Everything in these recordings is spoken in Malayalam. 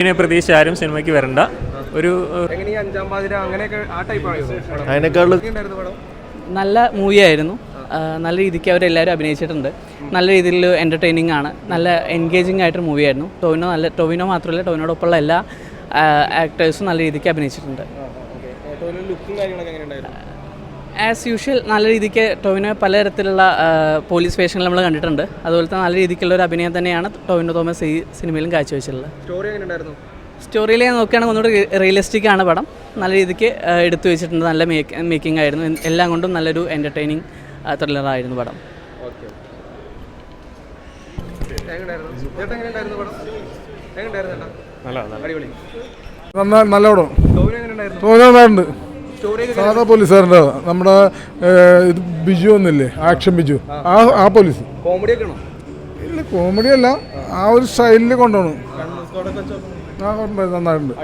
ഇതിനെ പ്രതീക്ഷിച്ച് ആരും സിനിമയ്ക്ക് വരണ്ട. ഒരു നല്ല മൂവിയായിരുന്നു. നല്ല രീതിക്ക് അവരെല്ലാവരും അഭിനയിച്ചിട്ടുണ്ട്. നല്ല രീതിയിൽ എൻ്റർടൈനിങ് ആണ്. നല്ല എൻഗേജിങ് ആയിട്ടൊരു മൂവിയായിരുന്നു. ടൊവിനോ മാത്രമല്ല, ടൊവിനോടൊപ്പമുള്ള എല്ലാ ആക്ടേഴ്സും നല്ല രീതിക്ക് അഭിനയിച്ചിട്ടുണ്ട്. ആസ് യൂഷ്വൽ നല്ല രീതിക്ക് ടൊവിനോ പലതരത്തിലുള്ള പോലീസ് വേഷങ്ങൾ നമ്മൾ കണ്ടിട്ടുണ്ട്. അതുപോലെ തന്നെ നല്ല രീതിക്കുള്ള ഒരു അഭിനയം തന്നെയാണ് ടൊവിനോ തോമസ് ഈ സിനിമയിലും കാഴ്ചവെച്ചിട്ടുള്ളത്. സ്റ്റോറിയിലെ നോക്കുകയാണെങ്കിൽ ഒന്നുകൂടി റിയലിസ്റ്റിക് ആണ് പടം. നല്ല രീതിക്ക് എടുത്തു വെച്ചിട്ടുണ്ട്. നല്ല മേക്കിംഗ് ആയിരുന്നു. എല്ലാം കൊണ്ടും നല്ലൊരു എൻ്റർടൈനിങ് ത്രില്ലറായിരുന്നു പടം. നല്ല പടം തോന്നുന്നുണ്ട്. സാധാ പോലീസുകാരൻ്റെ നമ്മുടെ ബിജു ഒന്നില്ലേ, ആക്ഷൻ ബിജു, ആ പോലീസ്. ഇല്ല, കോമഡി അല്ല, ആ ഒരു സ്റ്റൈലിൽ കൊണ്ടുപോകണം. നന്നായിട്ടുണ്ട്.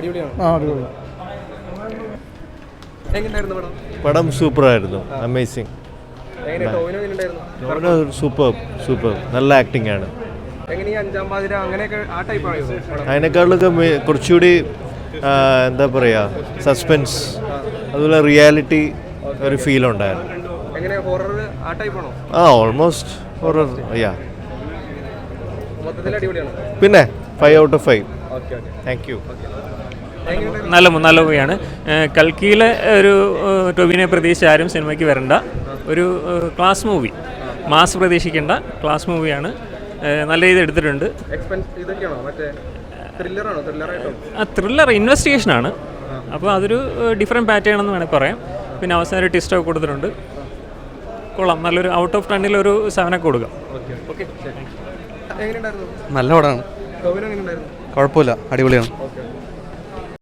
പടം സൂപ്പറായിരുന്നു. അമേസിങ്. സൂപ്പർ നല്ല ആക്ടിംഗ് ആണ്. അതിനേക്കാളൊക്കെ കുറച്ചുകൂടി എന്താ പറയുക, സസ്പെൻസ്, അതുപോലെ റിയാലിറ്റി ഒരു ഫീൽ ഉണ്ടായിരുന്നു. Almost horror. പിന്നെ 5 out of 5. Thank you. നല്ല മൂവിയാണ്. കൽക്കിയിലെ ഒരു ടൊവിനെ പ്രതീക്ഷിച്ച് ആരും സിനിമയ്ക്ക് വരണ്ട. ഒരു ക്ലാസ് മൂവി, മാസ് പ്രതീക്ഷിക്കേണ്ട ക്ലാസ് മൂവിയാണ്. നല്ല രീതി എടുത്തിട്ടുണ്ട്. ത്രില്ലർ ഇൻവെസ്റ്റിഗേഷനാണ്. അപ്പോൾ അതൊരു ഡിഫറെൻറ്റ് പാറ്റേൺ എന്ന് വേണമെങ്കിൽ പറയാം. പിന്നെ അവസാനം ഒരു ട്വിസ്റ്റൊക്കെ കൊടുത്തിട്ടുണ്ട്. കൊള്ളാം. നല്ലൊരു ഔട്ട് ഓഫ് 10 ഒരു 7 കൊടുക്കാം. നല്ല പടമാണ്, കുഴപ്പമില്ല, അടിപൊളിയാണ്.